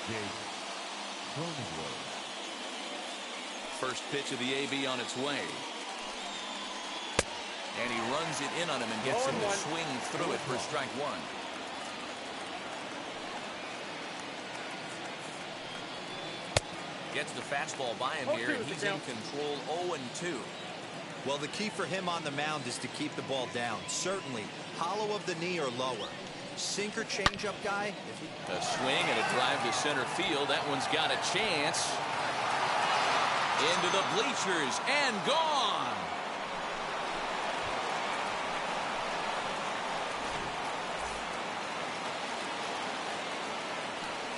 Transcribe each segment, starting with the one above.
Jake Cronenworth. First pitch of the AB on its way. And he runs it in on him and gets him to swing through it for strike one. Gets the fastball by him here, and he's in control 0-2. Well, the key for him on the mound is to keep the ball down. Certainly, hollow of the knee or lower. Sinker changeup guy. A swing and a drive to center field. That one's got a chance. Into the bleachers and gone.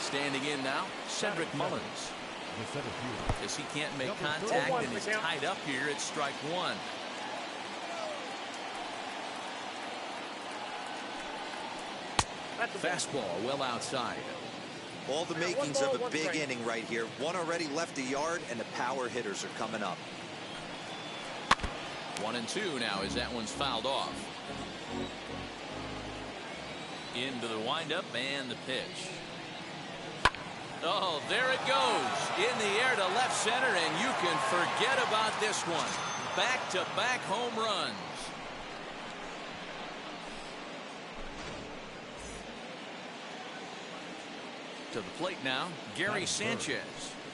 Standing in now, Cedric Mullins. As he can't make contact and is tied up here at strike one. Fastball well outside. All the makings of a big inning right here. One already left the yard, and the power hitters are coming up. 1-2 now as that one's fouled off. Into the windup and the pitch. Oh, there it goes. In the air to left center, and you can forget about this one. Back-to-back home runs. To the plate now, Gary Sanchez.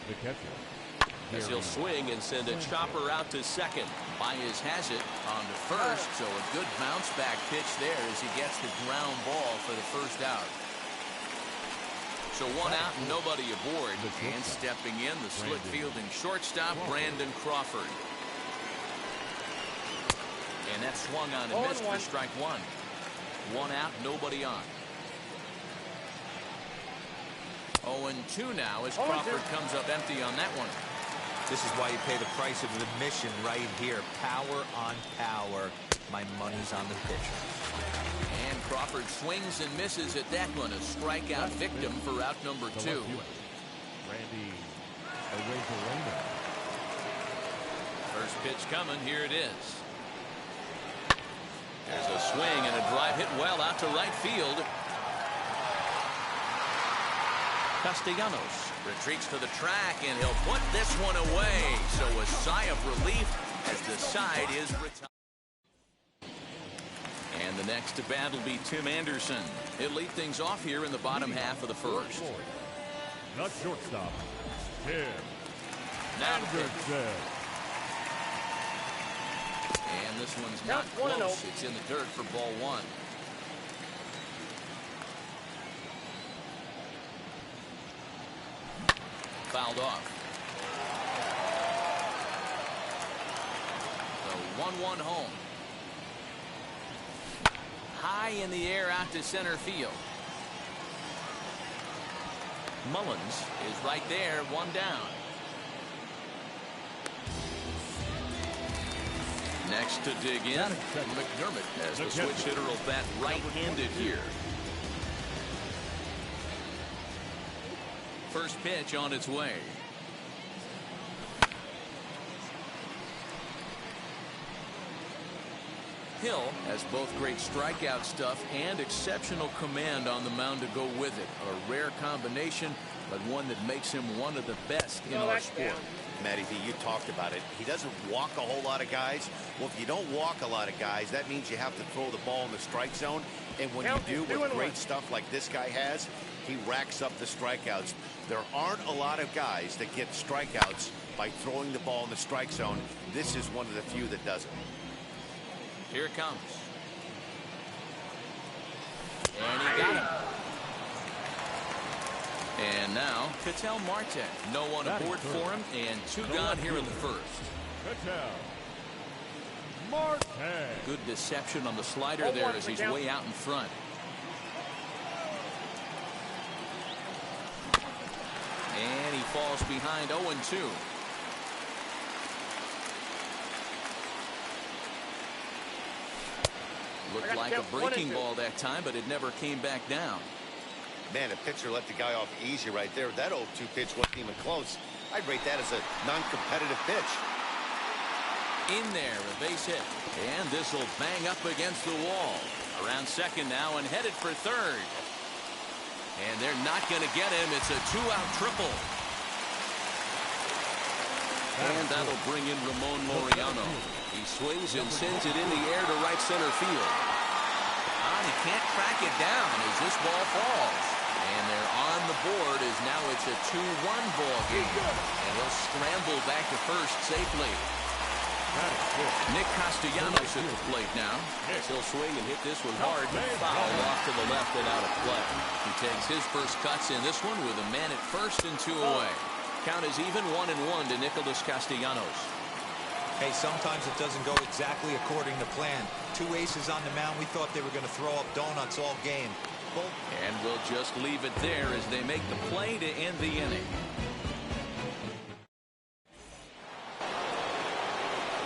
The catcher. As he'll swing and send a chopper out to second. Baez has it on to first, so a good bounce back pitch there as he gets the ground ball for the first out. So one out, nobody aboard, and stepping in, the slick fielding shortstop, Brandon Crawford. And that swung on and missed for strike one. One out, nobody on. 0-2 now as Crawford comes up empty on that one. This is why you pay the price of admission right here. Power on power. My money's on the pitcher. And Crawford swings and misses at that one. A strikeout victim for out number 2. Randy Arozarena. First pitch coming. Here it is. There's a swing and a drive hit well out to right field. Castellanos retreats to the track, and he'll put this one away. So a sigh of relief as the side is retired. And the next to bat will be Tim Anderson. He'll lead things off here in the bottom half of the first. Not shortstop, Tim Anderson. And this one's not close. It's in the dirt for ball one. Fouled off. The 1-1 home. High in the air out to center field. Mullins is right there, one down. Next to dig in, McDermott as the switch hitter will bat right-handed here. First pitch on its way. Hill has both great strikeout stuff and exceptional command on the mound to go with it. A rare combination, but one that makes him one of the best in our sport. Matty V, you talked about it. He doesn't walk a whole lot of guys. Well, if you don't walk a lot of guys, that means you have to throw the ball in the strike zone. And when you do, with great stuff like this guy has, he racks up the strikeouts. There aren't a lot of guys that get strikeouts by throwing the ball in the strike zone. This is one of the few that does it. Here it comes. And he got him. And now, Ketel Marte. No one aboard for him, and 2 gone here in the first. Ketel Marte. Good deception on the slider there as he's way out in front. And he falls behind 0-2. Looked like a breaking ball that time, but it never came back down. Man, a pitcher let the guy off easy right there. That 0-2 pitch wasn't even close. I'd rate that as a non-competitive pitch. In there, a base hit. And this will bang up against the wall. Around second now and headed for third. And they're not going to get him. It's a 2-out triple. And that'll bring in Ramon Laureano. He swings and sends it in the air to right center field. And he can't track it down as this ball falls. And they're on the board as now it's a 2-1 ball game. And he'll scramble back to first safely. Nick Castellanos at the plate now. He'll swing and hit this one hard. Foul off to the left and out of play. He takes his first cuts in this one with a man at first and 2 away. Count is even 1-1 to Nicholas Castellanos. Hey, sometimes it doesn't go exactly according to plan. 2 aces on the mound. We thought they were going to throw up donuts all game. And we'll just leave it there as they make the play to end the inning.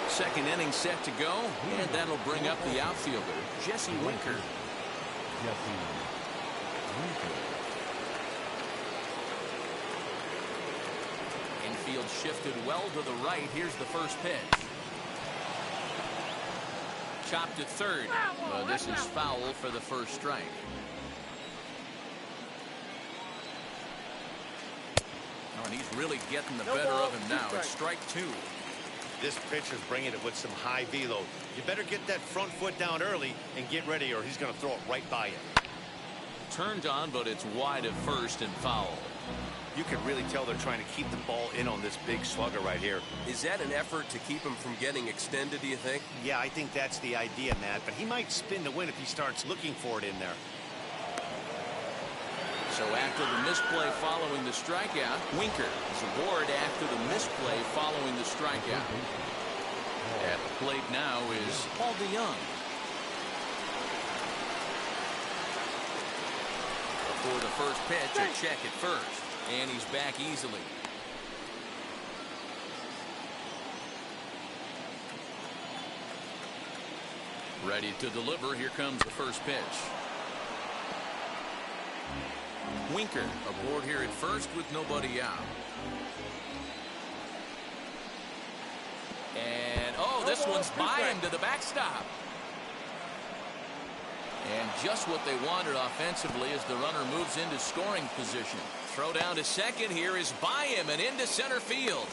Second inning set to go, and that'll bring up the outfielder, Jesse Winker. Infield shifted well to the right. Here's the first pitch. Chopped at third. This is foul for the first strike. Oh, and he's really getting the better of him now. It's strike 2. This pitcher's bringing it with some high velo. You better get that front foot down early and get ready, or he's going to throw it right by you. Turned on, but it's wide at first and foul. You can really tell they're trying to keep the ball in on this big slugger right here. Is that an effort to keep him from getting extended, do you think? Yeah, I think that's the idea, Matt. But he might spin to win if he starts looking for it in there. So after the misplay following the strikeout, Winker is aboard after the misplay following the strikeout. At the plate now is Paul DeYoung. For the first pitch, a check at first. And he's back easily. Ready to deliver. Here comes the first pitch. Winker aboard here at first with nobody out. And, this one's by him to the backstop. And just what they wanted offensively as the runner moves into scoring position. Throw down to second here is by him and into center field.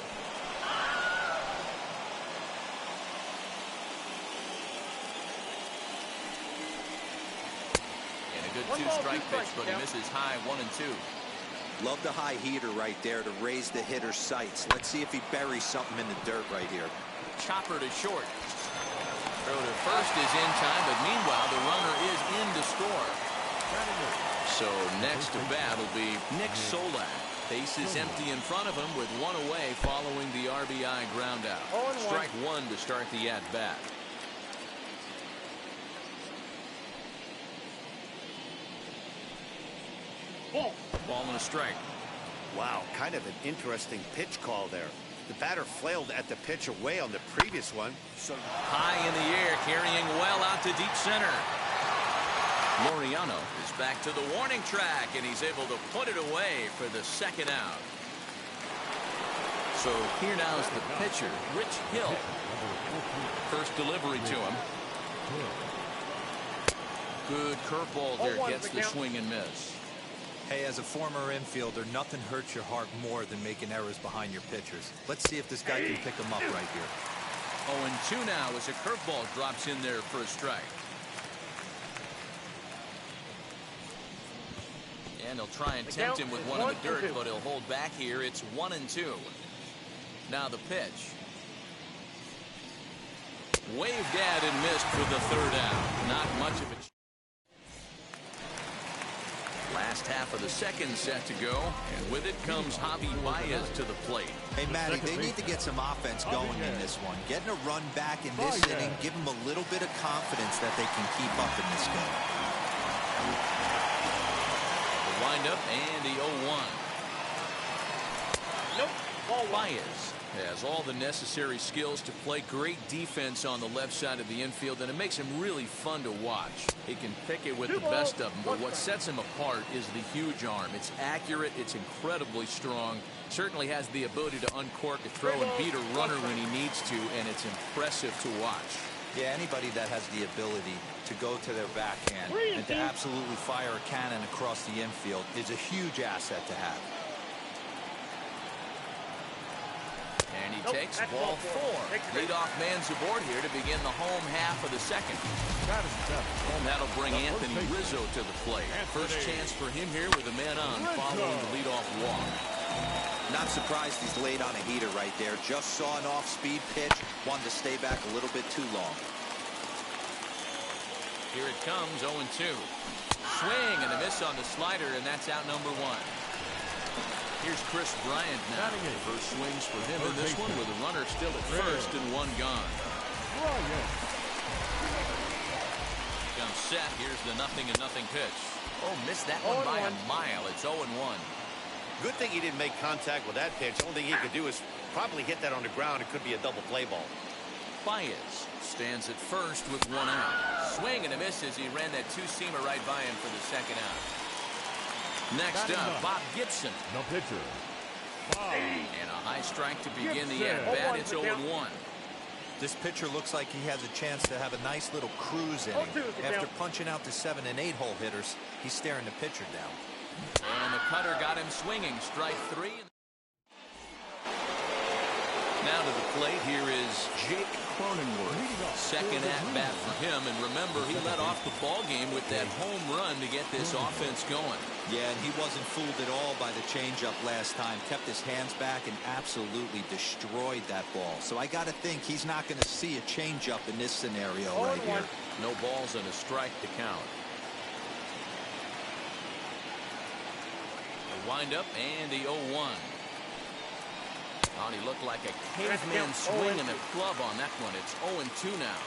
And a good 2-strike pitch, but he misses high 1-2. Love the high heater right there to raise the hitter's sights. Let's see if he buries something in the dirt right here. Chopper to short. Throw to first is in time, but meanwhile the runner is in to score. So next to bat will be Nick Solak. Base is empty in front of him with 1 away following the RBI ground out. Strike 1 to start the at bat. Ball and a strike. Wow, kind of an interesting pitch call there. The batter flailed at the pitch away on the previous one. So high in the air, carrying well out to deep center. Laureano is back to the warning track, and he's able to put it away for the second out. So here now is the pitcher, Rich Hill. First delivery to him. Good curveball there, gets the swing and miss. Hey, as a former infielder, nothing hurts your heart more than making errors behind your pitchers. Let's see if this guy can pick them up right here. 0-2 now as a curveball drops in there for a strike. And he'll try and tempt him with one in the dirt, but he'll hold back here. It's 1-2. Now the pitch. Waved at and missed for the third out. Not much of a last half of the second set to go, and with it comes Javi Baez to the plate. Hey, Matty, they need to get some offense going in this one. Getting a run back in this inning, give them a little bit of confidence that they can keep up in this game. The windup and the 0-1. Nope. Baez has all the necessary skills to play great defense on the left side of the infield, and it makes him really fun to watch. He can pick it with the best of them, but what sets him apart is the huge arm. It's accurate, it's incredibly strong, certainly has the ability to uncork a throw and beat a runner when he needs to, and it's impressive to watch. Yeah, anybody that has the ability to go to their backhand and to absolutely fire a cannon across the infield is a huge asset to have. And he takes ball 4. Leadoff man's aboard here to begin the home half of the second. And that'll bring Anthony Rizzo to the plate. First chance for him here with a man on following the leadoff walk. Not surprised he's laid on a heater right there. Just saw an off-speed pitch. Wanted to stay back a little bit too long. Here it comes, 0-2. Swing and a miss on the slider, and that's out number 1. Here's Chris Bryant now. First swings for him in this one with a runner still at first and 1 gone. Comes set. Here's the 0-0 pitch. Oh, missed that one by a mile. It's 0-1. Good thing he didn't make contact with that pitch. The only thing he could do is probably hit that on the ground. It could be a double play ball. Baez stands at first with 1 out. Swing and a miss as he ran that two-seamer right by him for the second out. Next up, Bob Gibson. No pitcher. And a high strike to begin the at-bat. It's 0-1. This pitcher looks like he has a chance to have a nice little cruise inning. After punching out the 7- and 8-hole hitters, he's staring the pitcher down. And the cutter got him swinging. Strike 3. Now to the plate, here is Jake Cronenworth. Second at-bat for him. And remember, he led off the ball game with that home run to get this offense going. Yeah, and he wasn't fooled at all by the changeup last time. Kept his hands back and absolutely destroyed that ball. So I got to think he's not going to see a changeup in this scenario right here. No balls and a strike to count. The windup and the 0-1. Oh, he looked like a caveman swinging a club on that one. It's 0-2 now.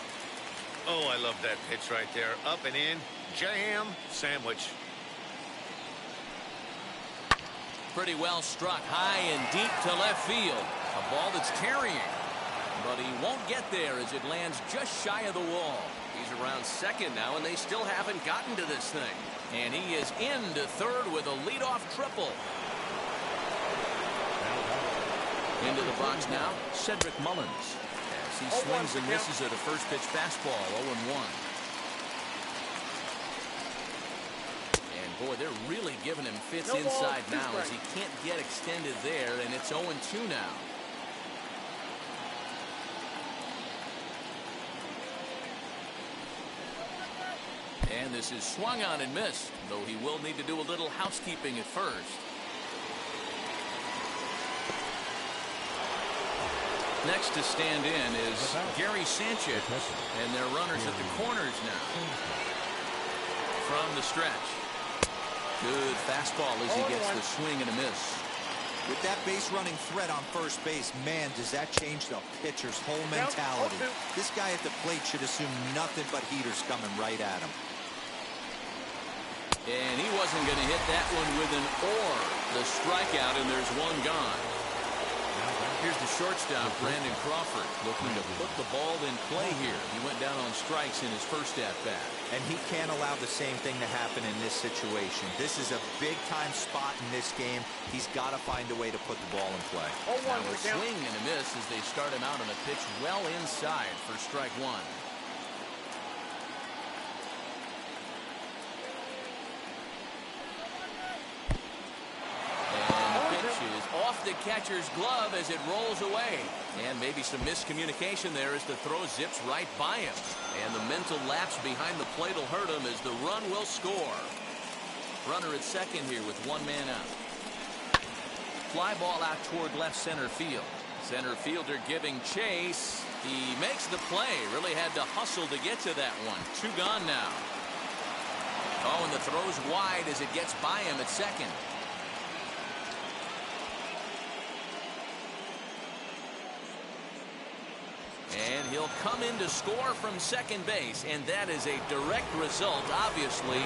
Oh, I love that pitch right there. Up and in. Jam sandwich. Pretty well struck high and deep to left field. A ball that's carrying. But he won't get there as it lands just shy of the wall. He's around second now, and they still haven't gotten to this thing. And he is into third with a leadoff triple. Into the box now, Cedric Mullins. As he swings and misses at a first pitch fastball, 0-1. And boy, they're really giving him fits inside now as he can't get extended there, and it's 0-2 now. And this is swung on and missed, though he will need to do a little housekeeping at first. Next to stand in is Gary Sanchez, and they're runners at the corners now. From the stretch. Good fastball as he gets the swing and a miss. With that base running threat on first base, man, does that change the pitcher's whole mentality. This guy at the plate should assume nothing but heaters coming right at him. And he wasn't going to hit that one with an or. The strikeout, and there's 1 gone. Here's the shortstop, Brandon Crawford, looking to put the ball in play here. He went down on strikes in his first at-bat. And he can't allow the same thing to happen in this situation. This is a big-time spot in this game. He's got to find a way to put the ball in play. Now a swing and a miss as they start him out on a pitch well inside for strike 1. Off the catcher's glove as it rolls away. And maybe some miscommunication there as the throw zips right by him. And the mental lapse behind the plate will hurt him as the run will score. Runner at second here with 1 man out. Fly ball out toward left center field. Center fielder giving chase. He makes the play. Really had to hustle to get to that one. 2 gone now. Oh, and the throw's wide as it gets by him at second. And he'll come in to score from second base, and that is a direct result, obviously.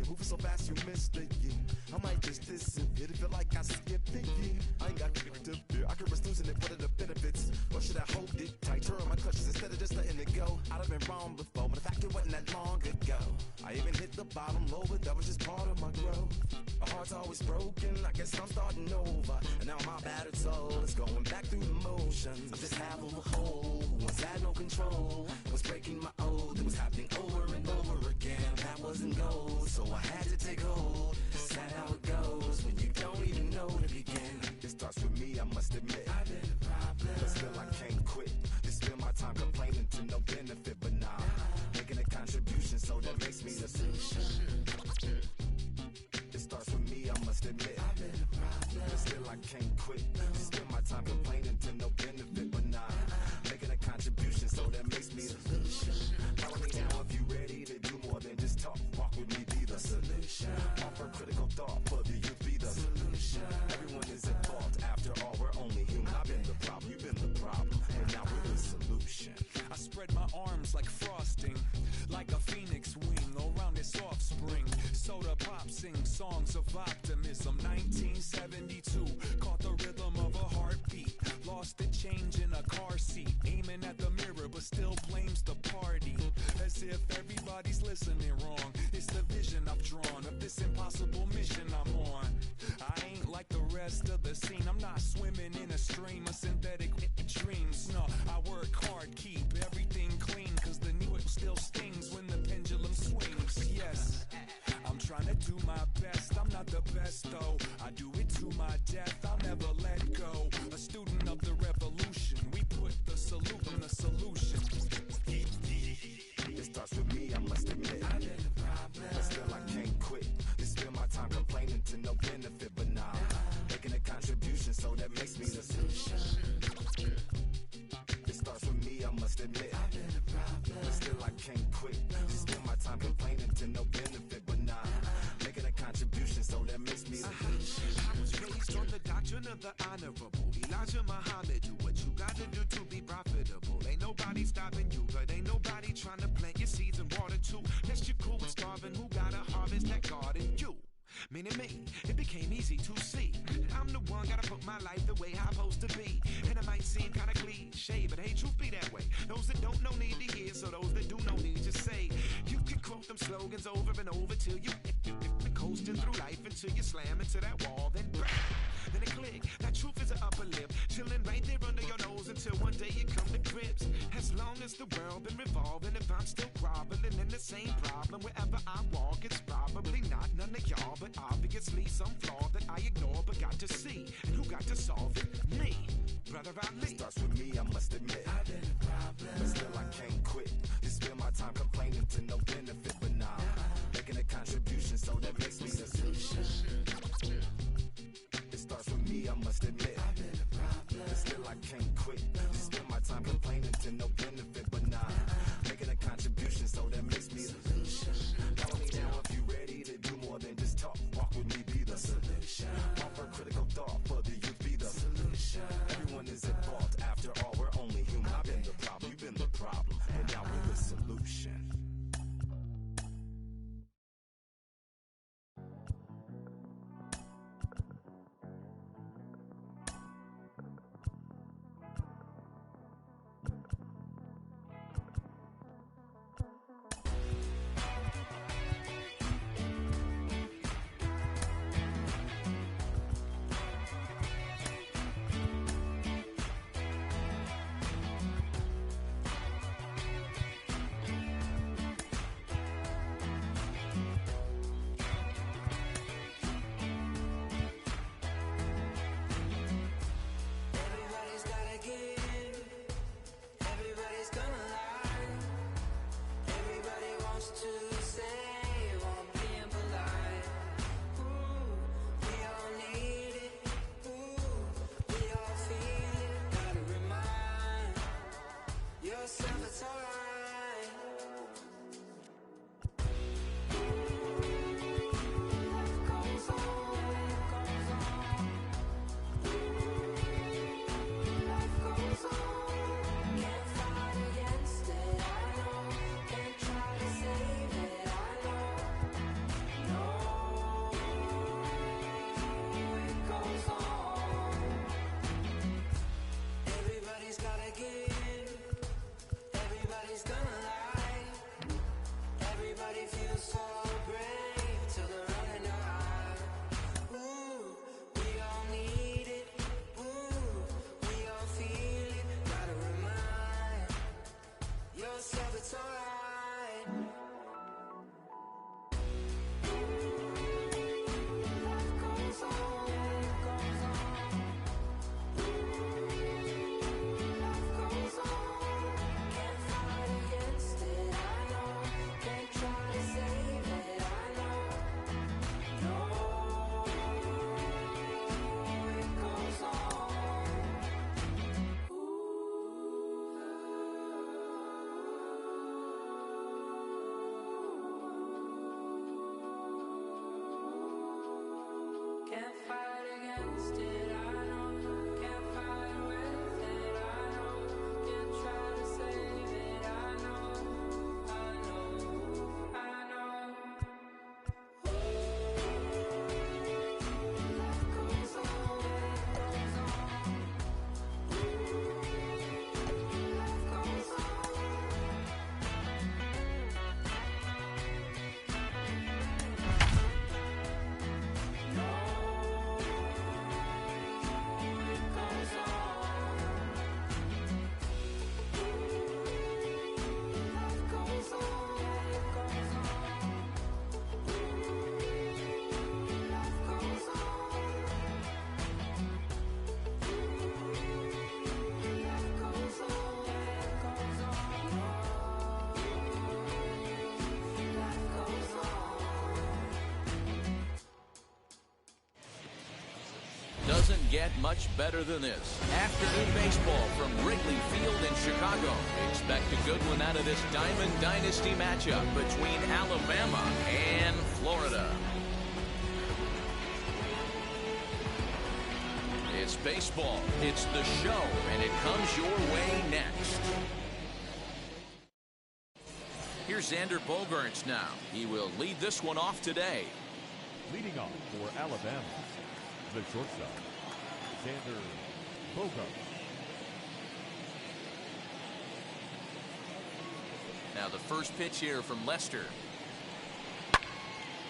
moving so fast you missed it, yeah. I might just disappear to feel like I skipped it, yeah. I ain't got to fear. I could risk losing it, what are the benefits? Or should I hold it tight, turn my clutches instead of just letting it go? I'd have been wrong before, but the fact it wasn't that long ago. I even hit the bottom low, but that was just part of my growth. My heart's always broken, I guess I'm starting over. And now my battered soul is going back through the motions. I'm just half of a whole, who once had no control. Was breaking my oath, it was happening over and over again. That wasn't gold, so I had to take hold. Sad how it goes when you don't even know to begin. It starts with me, I must admit. I've been a problem, but still I can't quit. Just spend my time complaining to no benefit, but nah, making a contribution, so that makes me the solution. It starts with me, I must admit. I've been a problem, but still I can't quit. Just spend my time complaining to no benefit, but nah, making a contribution, so that makes me the solution. Follow me now if you ready to do more than just talk. Walk with me, be the solution. Offer critical thought for the youth, be the solution. Everyone is at fault, after all, we're only human. I've been the problem, you've been the problem, and now we're the solution. I spread my arms like frosting, like a phoenix wing around its offspring. Soda pop sing songs of optimism. 1972, caught the rhythm of a heartbeat. Lost the change in a car seat, aiming at the mirror but still blames the party. As if everybody's listening wrong. It's the vision I've drawn of this impossible mission I'm on. I ain't like the rest of the scene. I'm not swimming in a stream of synthetic dreams. No, I work hard, keep everything clean, cause the new still stings when the pendulum swings. Yes, I'm trying to do my best. I'm not the best though, I do it to my death. I'll never let go. A student of the revolution, we put the salute in the solution. It starts with me, I must admit. I've been a problem, but still I can't quit. Just spend my time complaining to no benefit, but nah, making a contribution, so that makes me the solution. It starts with me, I must admit. I've been a problem, but still I can't quit. Just spend my time complaining to no benefit, but nah, making a contribution, so that makes me the solution. I was raised on the doctrine of the honorable Elijah Muhammad. Do what you gotta do to be profitable. Ain't nobody stopping you, but ain't nobody trying to plant your seeds and water too. Unless you're cool with starving, who gotta harvest that garden? You. Meaning me, it became easy to see that I'm the one, gotta put my life the way I'm supposed to be. And it might seem kinda cliche, but hey, truth be that way. Those that don't know need to hear, so those that do know need to say. You can quote them slogans over and over till you coasting through life until you slam into that wall, then bang, then it click. That truth is an upper lip, chilling right there under your nose until one day you come to grips. As long as the world been revolving, if I'm still groveling in the same problem wherever I walk, it's probably not none of y'all, but obviously some flaw that I ignore but got to see. And who got to solve it? Me, brother Ali. It starts with me, I must admit. I've been a problem, but still I can't quit. Just spend my time complaining to no benefit, but nah, making a contribution, so that makes me the solution. It starts with me, I must admit. I've been a problem, but still I can't quit. Just spend my time complaining to no benefit, but nah, making a contribution, so that makes me the solution. Follow me now if you ready to do more than just talk. Walk with me, be the solution. Offer critical thought for the youth, be the solution. Everyone is at fault, after Doesn't get much better than this. Afternoon baseball from Wrigley Field in Chicago. Expect a good one out of this Diamond Dynasty matchup between Alabama and Florida. It's baseball, it's the show, and it comes your way next. Here's Xander Bogaerts now. He will lead this one off today. Leading off for Alabama, the shortstop, Xander Bogaerts. Now the first pitch here from Lester.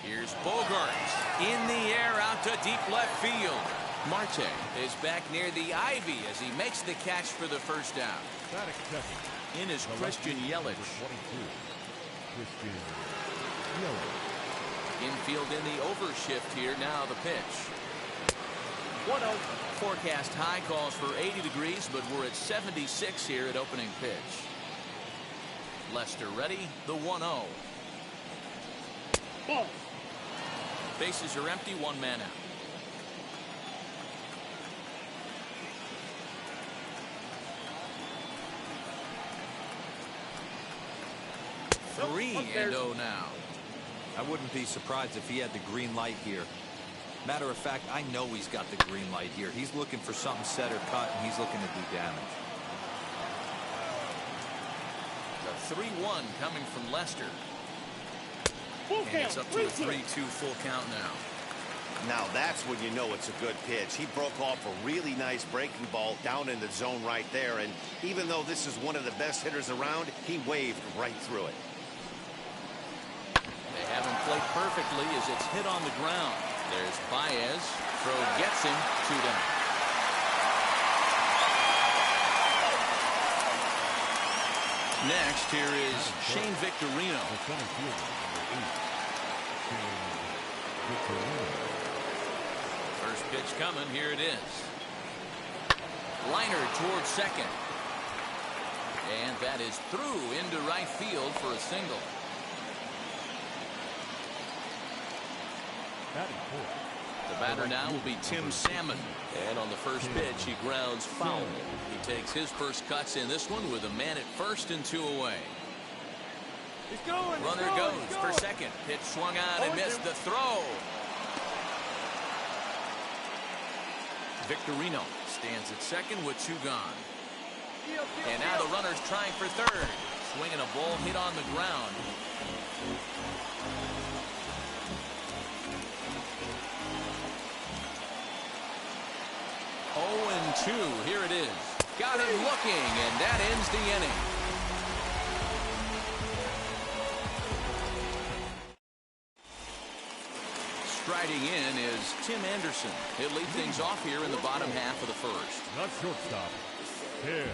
Here's Bogaerts in the air out to deep left field. Marte is back near the ivy as he makes the catch for the first down. In is Christian Yelich. Christian Yelich. Infield in the overshift here. Now the pitch. 1-0. Forecast high calls for 80 degrees, but we're at 76 here at opening pitch. Lester ready. The 1-0. Ball. Bases are empty. One man out. Three and 0 now. I wouldn't be surprised if he had the green light here. Matter of fact, I know he's got the green light here. He's looking for something set or cut, and he's looking to do damage. The 3-1 coming from Lester. And it's up to a 3-2 full count now. Now that's when you know it's a good pitch. He broke off a really nice breaking ball down in the zone right there, and even though this is one of the best hitters around, he waved right through it. They have him played perfectly as it's hit on the ground. There's Baez. Throw gets him. 2 down. Next, here is Shane Victorino. First pitch coming. Here it is. Liner towards second. And that is through into right field for a single. The batter now will be Tim Salmon. And on the first pitch, he grounds foul. He takes his first cuts in this one with a man at first and 2 away. Runner goes for second. Pitch swung on and missed the throw. Victorino stands at second with 2 gone. And now the runner's trying for third. Swinging a ball hit on the ground. Oh, 2. Here it is. Got him looking, and that ends the inning. Striding in is Tim Anderson. He'll lead things off here in the bottom half of the first. Not shortstop. Tim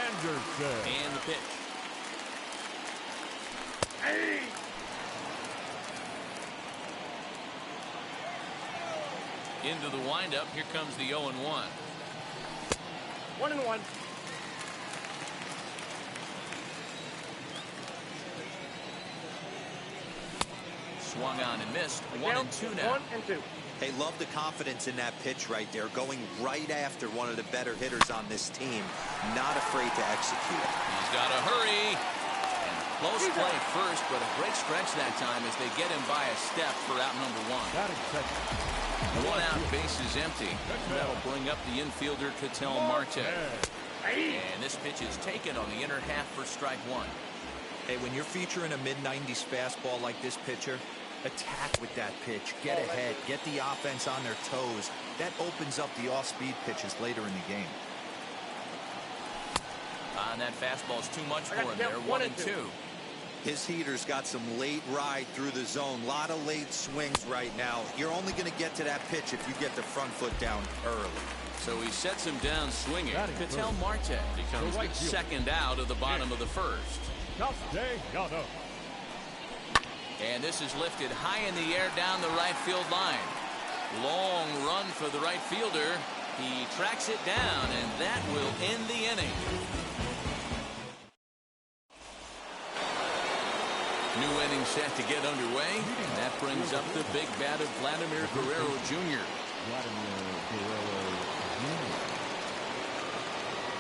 Anderson. And the pitch. Hey. Into the windup. Here comes the 0-1. 1-1. Swung on and missed. 1-2 now. 1-2. Hey, love the confidence in that pitch right there. Going right after one of the better hitters on this team. Not afraid to execute. He's got to hurry. And Close play first, but a great stretch that time as they get him by a step for out number 1. One out, base is empty. That'll bring up the infielder, Ketel Marte. And this pitch is taken on the inner half for strike 1. Hey, when you're featuring a mid-90s fastball like this pitcher, attack with that pitch. Get ahead. Get the offense on their toes. That opens up the off-speed pitches later in the game. And that fastball's too much for him there. 1-2. His heater's got some late ride through the zone. A lot of late swings right now. You're only going to get to that pitch if you get the front foot down early. So he sets him down swinging. Ketel Marte becomes the second out of the bottom of the first. And this is lifted high in the air down the right field line. Long run for the right fielder. He tracks it down, and that will end the inning. New inning set to get underway. And that brings up the big bat of Vladimir Guerrero Jr.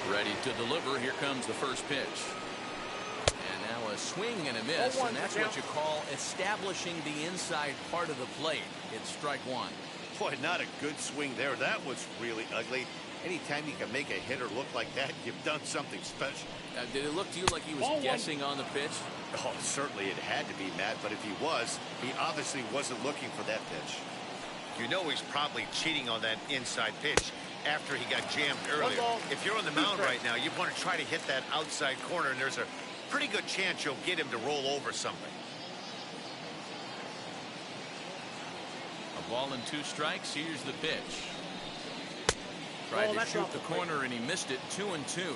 Ready to deliver. Here comes the first pitch. And now a swing and a miss, and that's what you call establishing the inside part of the plate. It's strike 1. Boy, not a good swing there. That was really ugly. Anytime you can make a hitter look like that, you've done something special. Did it look to you like he was guessing on the pitch? Oh, certainly it had to be, Matt, but if he was, he obviously wasn't looking for that pitch. You know he's probably cheating on that inside pitch after he got jammed earlier. If you're on the mound right now, you want to try to hit that outside corner, and there's a pretty good chance you'll get him to roll over something. A ball and 2 strikes. Here's the pitch. Tried to shoot the corner, and he missed it. 2-2.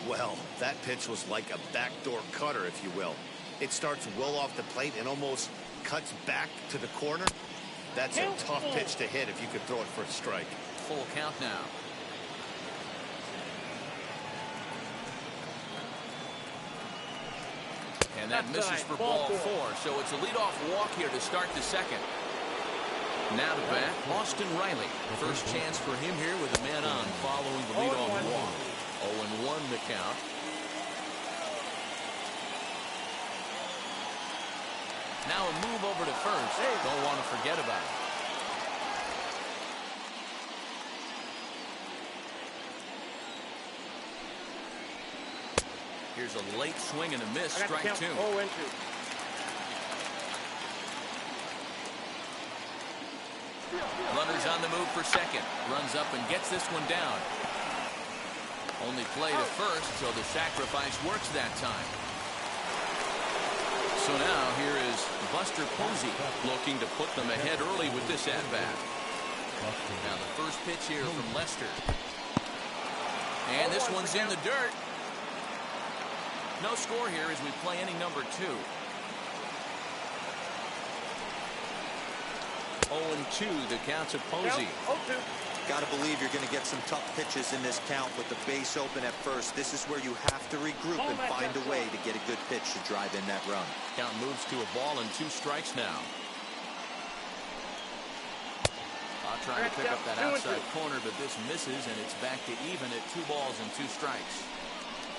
Well, that pitch was like a backdoor cutter, if you will. It starts well off the plate and almost cuts back to the corner. That's a tough pitch to hit if you could throw it for a strike. Full count now. And that misses for ball 4. So it's a leadoff walk here to start the second. Now to bat, Austin Riley. First chance for him here with a man on following the leadoff walk. 0-1 the count. Now a move over to first. Don't want to forget about it. Here's a late swing and a miss. Strike 2. Runners on the move for second. Runs up and gets this one down. Only play to first, so the sacrifice works that time. So now here is Buster Posey looking to put them ahead early with this at-bat. Now the first pitch here from Lester. And this one's in the dirt. No score here as we play inning number 2. 0-2 the count to Posey. Got to believe you're going to get some tough pitches in this count with the base open at first. This is where you have to regroup and find a way to get a good pitch to drive in that run. Count moves to a ball and 2 strikes now. Trying to pick up that outside corner, but this misses, and it's back to even at 2 balls and 2 strikes.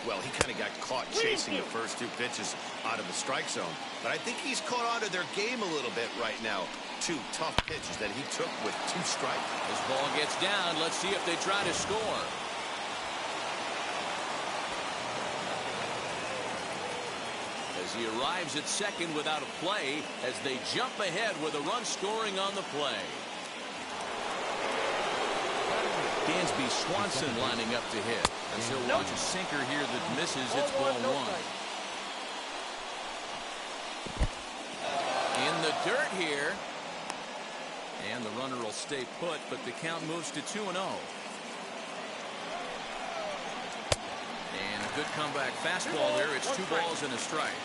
Well, he kind of got caught chasing the first 2 pitches out of the strike zone. But I think he's caught on to their game a little bit right now. 2 tough pitches that he took with 2 strikes. This ball gets down. Let's see if they try to score. As he arrives at second without a play, as they jump ahead with a run scoring on the play. Dansby Swanson lining up to hit. And he'll watch a sinker here that misses. It's ball 1. In the dirt here. And the runner will stay put, but the count moves to 2-0. And a good comeback fastball there. It's 2 balls and a strike.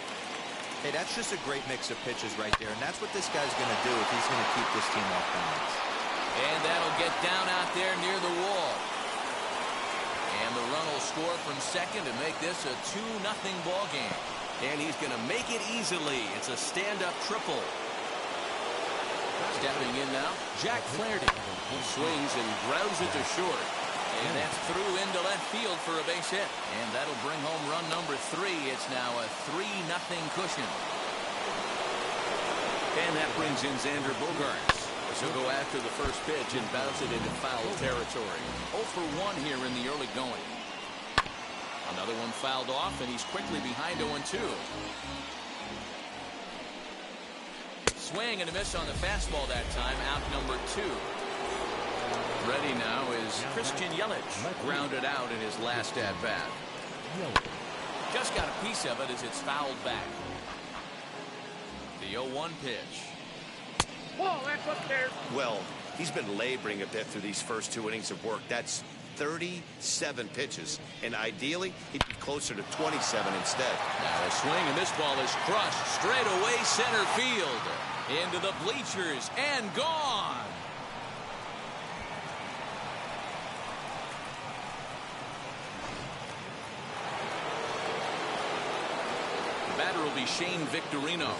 Hey, that's just a great mix of pitches right there, and that's what this guy's going to do if he's going to keep this team off balance. And that'll get down out there near the wall. And the run will score from second to make this a 2-0 ball game. And he's going to make it easily. It's a stand-up triple. Stepping in now, Jack Flaherty. He swings and grounds it to short. And that's through into left field for a base hit. And that'll bring home run number 3. It's now a 3-0 cushion. And that brings in Xander Bogaerts. He'll go after the first pitch and bounce it into foul territory. 0 for 1 here in the early going. Another one fouled off, and he's quickly behind 0-2. Swing and a miss on the fastball that time. Out number 2. Ready now is Christian Yelich. Grounded out in his last at bat. Just got a piece of it as it's fouled back. The 0-1 pitch. Whoa, that's upstairs. Well, he's been laboring a bit through these first 2 innings of work. That's 37 pitches, and ideally he'd be closer to 27 instead. Now a swing, and this ball is crushed straight away center field. Into the bleachers and gone. The batter will be Shane Victorino.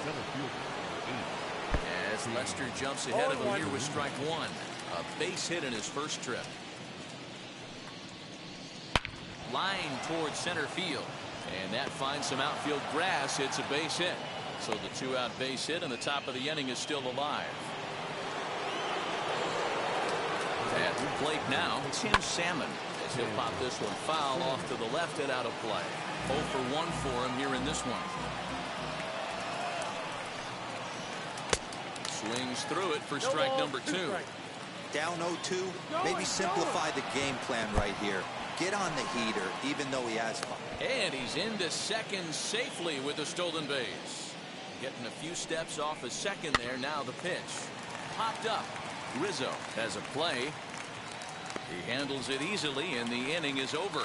As Lester jumps ahead of him here with strike 1. A base hit in his first trip. Line towards center field. And that finds some outfield grass. It's a base hit. So the 2-out base hit and the top of the inning is still alive. At the plate now, Tim Salmon. As he'll pop this one foul off to the left and out of play. 0 for 1 for him here in this one. Swings through it for strike number 2. Down 0-2. Maybe simplify the game plan right here. Get on the heater, even though he has fun. And he's into second safely with a stolen base. Getting a few steps off a second there. Now the pitch. Popped up. Rizzo has a play. He handles it easily, and the inning is over.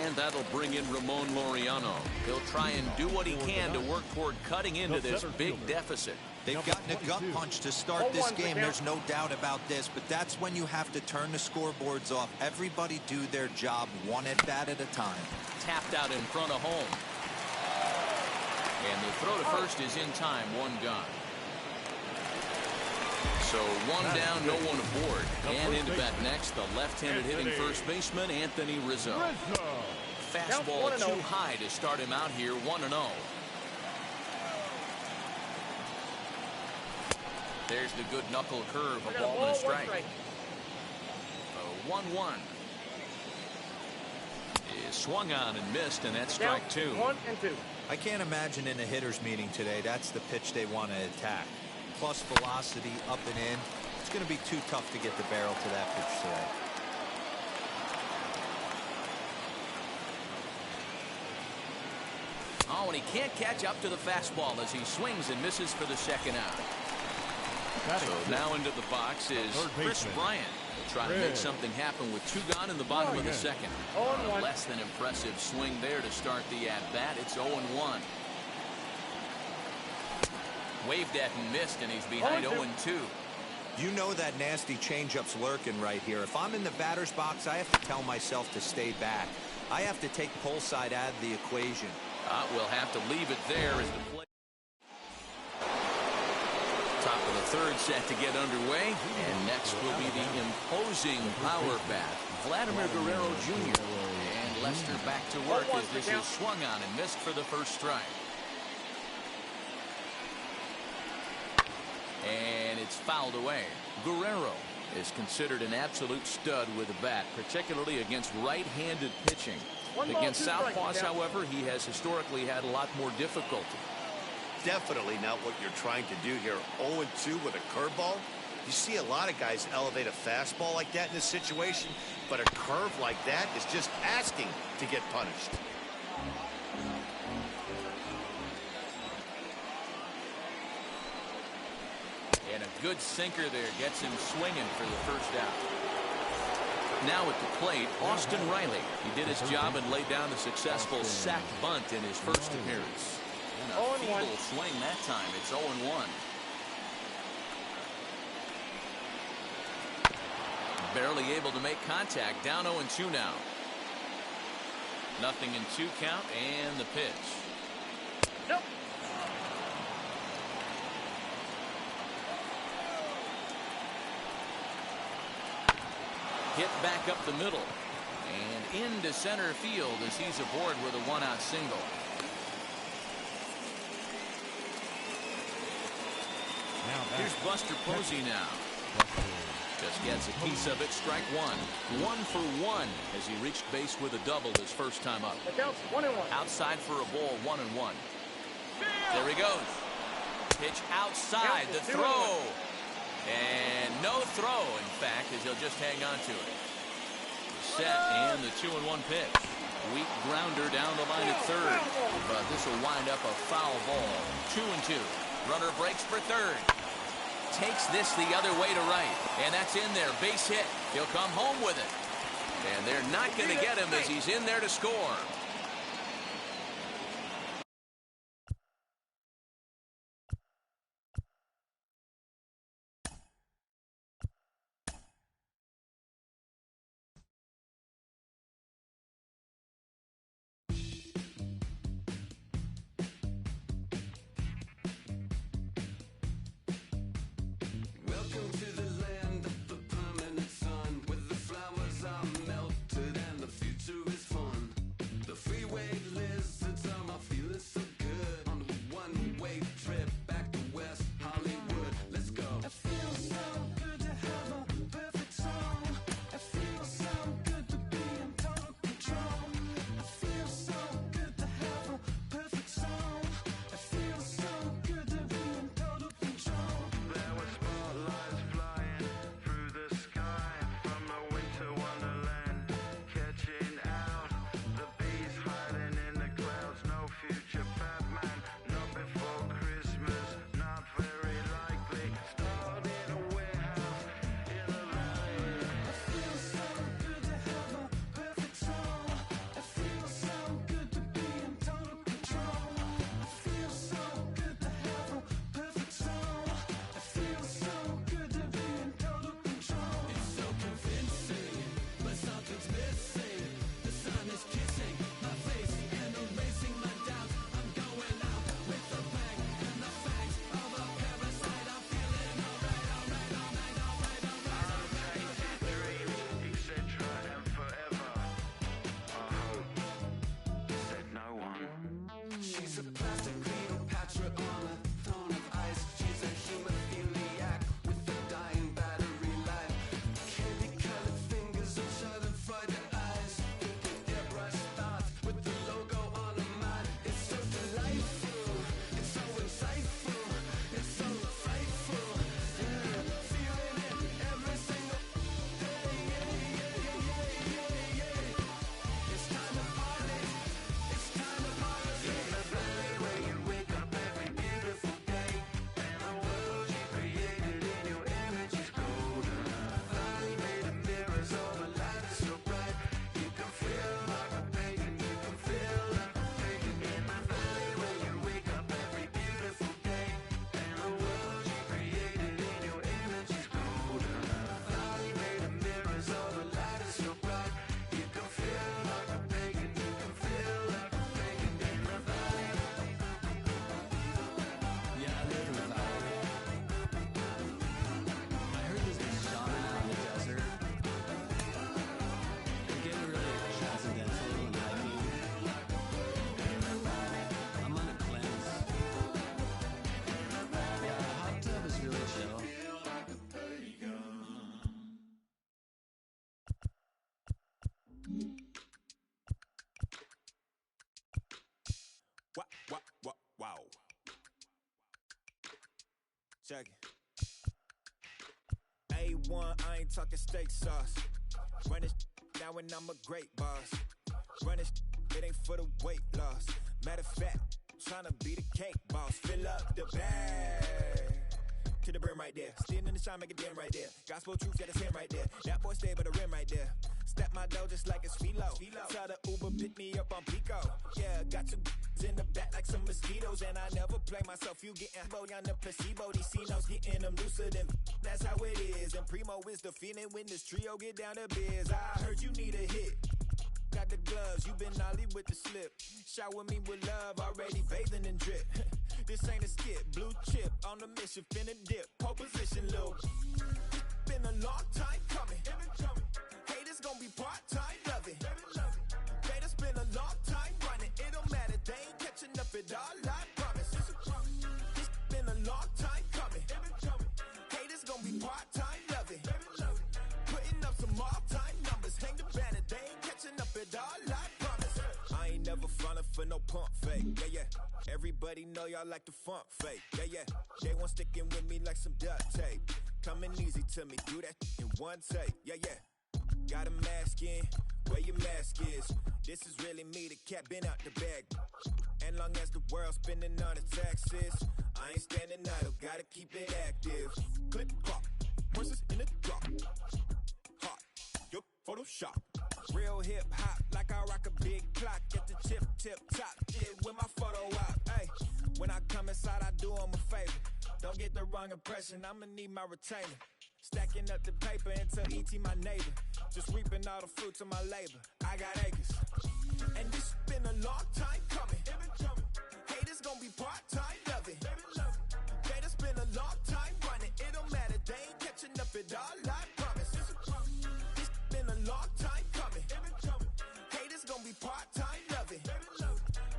And that'll bring in Ramon Laureano. He'll try and do what he can to work toward cutting into this big deficit. They've gotten a gut punch to start this game. There's no doubt about this, but that's when you have to turn the scoreboards off. Everybody do their job one at bat at a time. Tapped out in front of home. And the throw to first is in time. 1 gone. So 1 down, no one aboard. And into bat next, the left-handed hitting first baseman, Anthony Rizzo. Fastball too high to start him out here, 1-0. There's the good knuckle curve, a ball and a strike. 1-1. Is swung on and missed, and that's strike 2. 1 and 2. I can't imagine in a hitter's meeting today that's the pitch they want to attack. Plus velocity up and in. It's going to be too tough to get the barrel to that pitch today. Oh, and he can't catch up to the fastball as he swings and misses for the second out. So now into the box is Chris Bryant. He'll try to make something happen with 2 gone in the bottom of the second. A less than impressive swing there to start the at-bat. It's 0-1. Waved at and missed, and he's behind 0-2. You know that nasty changeup's lurking right here. If I'm in the batter's box, I have to tell myself to stay back. I have to take pull side out of the equation. We'll have to leave it there as the play. Top of the third set to get underway, and next will be the imposing power bat, Vladimir Guerrero Jr. And Lester back to work as this is swung on and missed for the first strike. And it's fouled away. Guerrero is considered an absolute stud with a bat, particularly against right-handed pitching. Against southpaws, however, he has historically had a lot more difficulty. Definitely not what you're trying to do here. 0-2 with a curveball. You see a lot of guys elevate a fastball like that in this situation, but a curve like that is just asking to get punished. And a good sinker there gets him swinging for the first out. Now at the plate, Austin Riley. He did his job and laid down the successful sac bunt in his first appearance. And a feeble swing that time. It's 0-1. Barely able to make contact. Down 0-2 now. 0-2 count and the pitch. Nope. Hit back up the middle. And into center field as he's aboard with a one-out single. Here's Buster Posey now. Just gets a piece of it. Strike one. 1 for 1 as he reached base with a double his first time up. Outside for a ball, 1-1. There he goes. Pitch outside. The throw. And no throw, in fact, as he'll just hang on to it. Set and the 2-1 pitch. Weak grounder down the line at third. But this will wind up a foul ball. 2-2. Runner breaks for third. Takes this the other way to right. And that's in there. Base hit. He'll come home with it. And they're not going to get him as he's in there to score. Wow. Check it. A1, I ain't talking steak sauce. Run this now and I'm a great boss. Run this, it ain't for the weight loss. Matter of fact, tryna be the cake boss. Fill up the bag to the brim right there. Standing in the shine, make it dim right there. Gospel truth, got his hand right there. That boy stay by the rim right there. Step my dough just like it's philo. Tell the Uber pick me up on Pico. Yeah, got two in the back like some mosquitoes, and I never play myself. You getting body on the placebo. These C-notes getting them looser than that's how it is. And Primo is the feeling when this trio get down to biz. I heard you need a hit. Got the gloves, you been ollie with the slip. Shower me with love, already bathing in drip. This ain't a skip, blue chip on the mission, finna dip. Pole position, little. Been a long time coming. Hate gonna be part-time loving. They done spend a long time running. It don't matter, they ain't catching up at all, I promise. It's been a long time coming. Haters gonna be part-time loving. Putting up some all-time numbers. Hang the banner, they ain't catching up at all, I promise. I ain't never falling for no pump fake, yeah. Everybody know y'all like the funk fake, yeah. They want sticking with me like some duct tape. Coming easy to me, do that in one take, yeah. Got a mask in, where your mask is. This is really me, the cat been out the bag. And long as the world's spending on the taxes, I ain't standing idle, gotta keep it active. Click clock, voices in the drop. Hot, yup, Photoshop. Real hip hop, like I rock a big clock at the tip top. Shit with my photo out, hey. When I come inside, I do 'em a favor. Don't get the wrong impression, I'ma need my retainer. Stacking up the paper until E.T. my neighbor. Just reaping all the fruits of my labor. I got acres. And this been a long time coming. Haters gonna be part-time loving. They done spend a long time running. It don't matter, they ain't catching up at all, I promise. This been a long time coming. Haters gonna be part-time loving.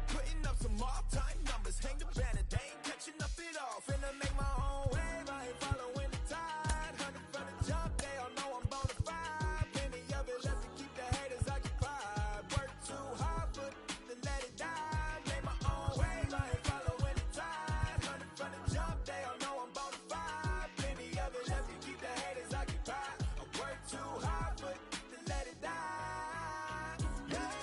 Putting up some all-time numbers. Hang the banner, they ain't catching up at all. Finna make my own wave, I ain't following the tide. 100 from the jump, they all know I'm bonafide. Plenty of it left to keep the haters occupied. Work too hard for to let it die. Make my own wave, I ain't following the tide. 100 from the jump, they all know I'm bonafide. Plenty of it left to keep the haters occupied. I work too hard for to let it die. Yeah.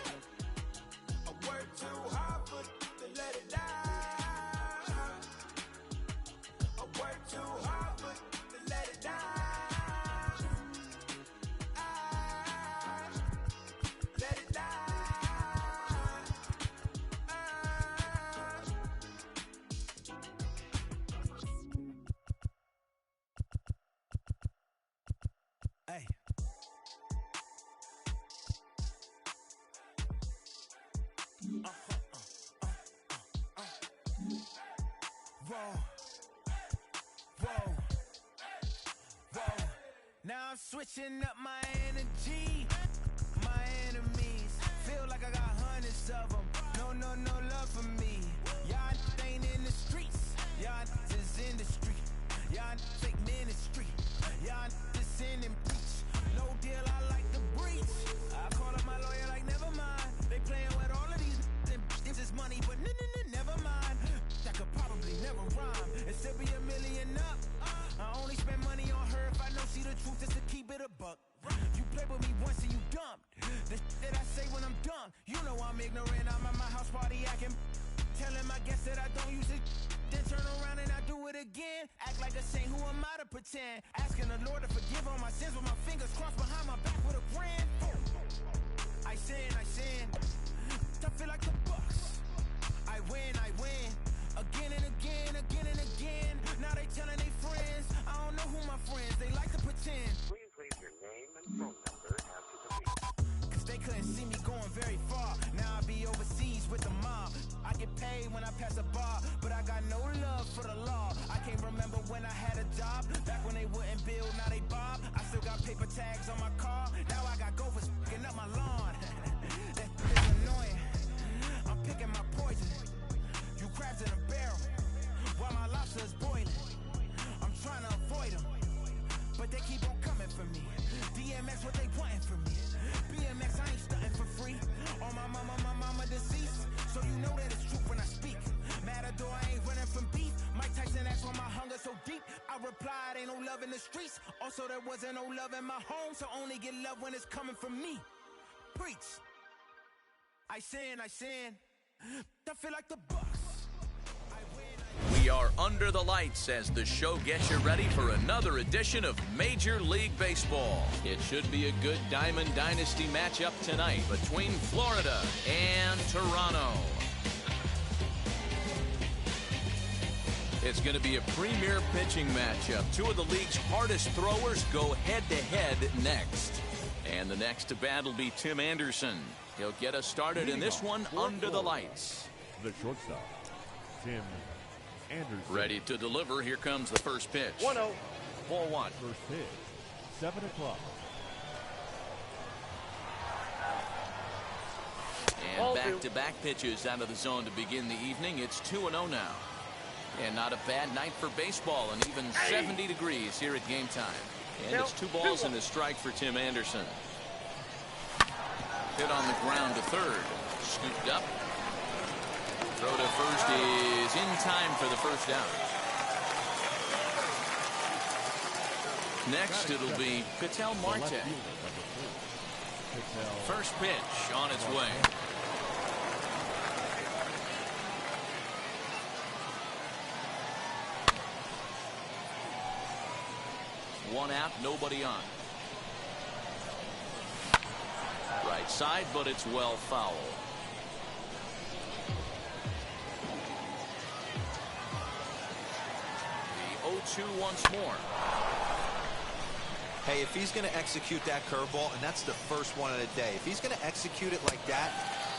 I work too hard for to let it die. I work too hard for to let it die. Let it die. Hey. Whoa. Now I'm switching up my energy. My enemies feel like I got hundreds of them. No love for me. Y'all ain't in the streets. Y'all is in the street. Y'all fake ministry. Y'all just in and preach. No deal, I like the breach. I call up my lawyer like, never mind. They playing with all of these and this is money, but never mind. That could probably never rhyme and still be $1 million up. I only spend money on her if I know she the truth, just to keep it a buck. You play with me once and you dumped. The that I say when I'm done, you know I'm ignorant. I'm at my house party acting, telling my guests that I don't use it. Then turn around and I do it again. Act like a saint, who am I to pretend? Asking the Lord to forgive all my sins with my fingers crossed behind my back with a grand. I sin. I feel like the Bucks. I win. Again and again. Now they telling their friends. I don't know who my friends, they like to pretend. Please leave your name and phone number after the beep. Cause they couldn't see me going very far. Now I be overseas with the mob. I get paid when I pass a bar, but I got no love for the law. I can't remember when I had a job. Back when they wouldn't build, now they bob. I still got paper tags on my car. Now I got gophers picking up my lawn. That is annoying. I'm picking my poison. You crabs in a barrel, while my lobster is boiling. I'm trying to avoid them, but they keep on coming for me. DMX, what they wanting from me? BMX, I ain't stunting for free. On my mama deceased, so you know that it's true when I speak. Matador, I ain't running from beef. Mike Tyson asked why my hunger so deep. I replied, ain't no love in the streets. Also, there wasn't no love in my home, so only get love when it's coming from me. Preach. I sin. I feel like the Bucks. We are under the lights as the show gets you ready for another edition of Major League Baseball. It should be a good Diamond Dynasty matchup tonight between Florida and Toronto. It's going to be a premier pitching matchup. Two of the league's hardest throwers go head-to-head next. And the next to bat will be Tim Anderson. He'll get us started in this one under the lights. The shortstop, Tim Anderson. Ready to deliver. Here comes the first pitch. 1-0. Ball one. First pitch, 7 o'clock. And back-to-back pitches out of the zone to begin the evening. It's 2-0 now. And not a bad night for baseball, and even 70 degrees here at game time. And it's 2 balls and a strike for Tim Anderson. Hit on the ground to third. Scooped up. Throw to first is in time for the first out. Next, it'll be Ketel Marte. First pitch on its way. One out, nobody on. Right side, but it's well foul. The 0-2 once more. Hey, if he's going to execute that curveball, and that's the first one of the day, if he's going to execute it like that,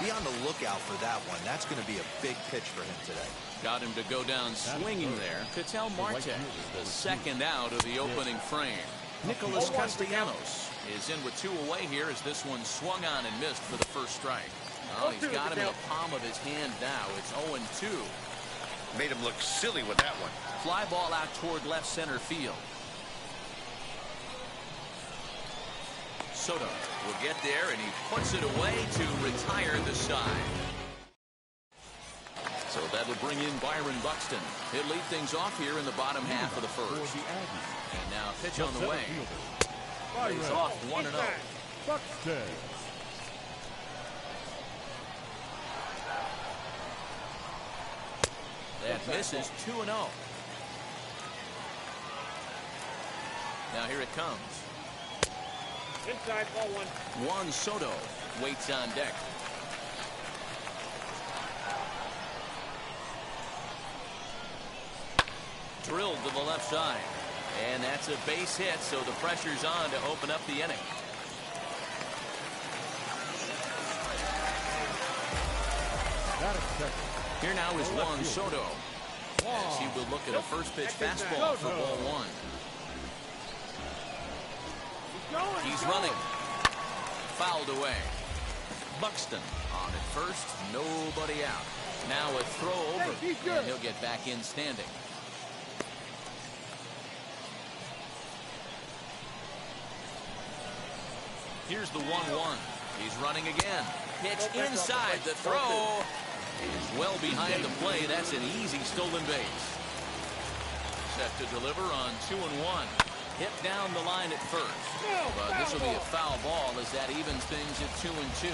be on the lookout for that one. That's going to be a big pitch for him today. Got him to go down swinging there. Ketel Marte, the second out of the opening frame. Nicholas Castellanos is in with 2 away here as this one swung on and missed for the first strike. Well, he's got him in the palm of his hand now. It's 0-2. Made him look silly with that one. Fly ball out toward left center field. Soto will get there, and he puts it away to retire the side. So that'll bring in Byron Buxton. He'll lead things off here in the bottom half of the first. And now pitch on the way. He's off 1-0. Buxton. That misses 2-0. Now here it comes. Inside, ball 1. Juan Soto waits on deck. Drilled to the left side. And that's a base hit, so the pressure's on to open up the inning. Here now is Juan Soto. As he will look at a first pitch fastball for ball 1. He's running. Fouled away. Buxton on at first. Nobody out. Now a throw over. And he'll get back in standing. Here's the 1-1. He's running again. Pitch inside. The throw is well behind the play. That's an easy stolen base. Set to deliver on 2-1. Hit down the line at first. But this will be a foul ball as that evens things at 2-2.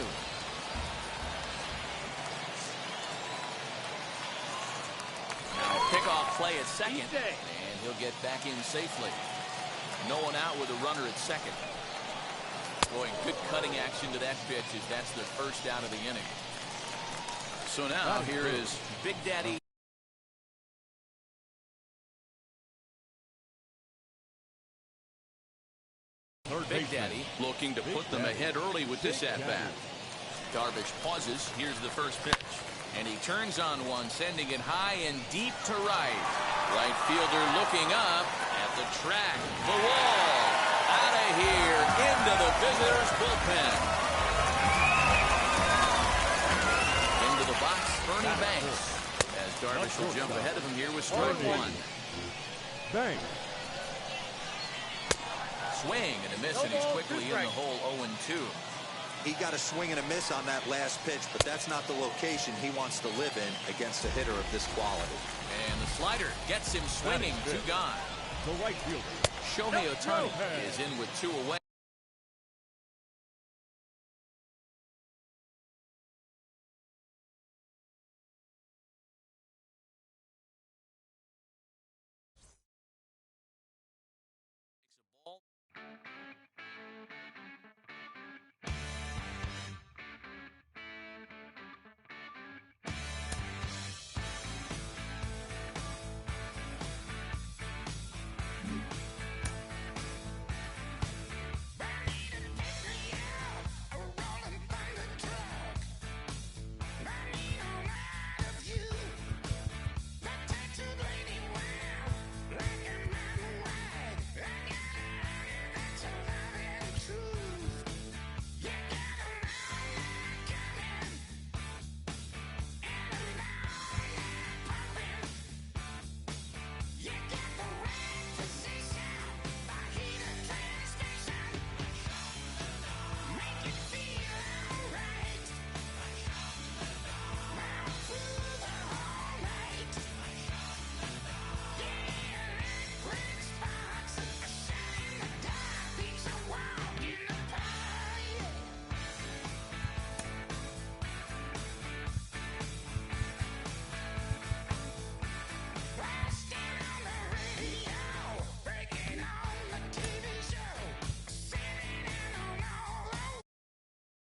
Now pickoff play at second. And he'll get back in safely. No one out with a runner at second. Boy, good cutting action to that pitch as that's the first out of the inning. So now here is Big Daddy. Big Daddy looking to put them ahead early with this at-bat. Darvish pauses. Here's the first pitch. And he turns on one, sending it high and deep to right. Right fielder looking up at the track. The wall. Out of here. Into the visitors' bullpen. Into the box, Bernie Banks. As Darvish will jump ahead of him here with strike 1. Banks. Swing and a miss, and he's quickly in the hole 0-2. He got a swing and a miss on that last pitch, but that's not the location he wants to live in against a hitter of this quality. And the slider gets him swinging. 2 gone. The right fielder. Shohei Ohtani is in with 2 away.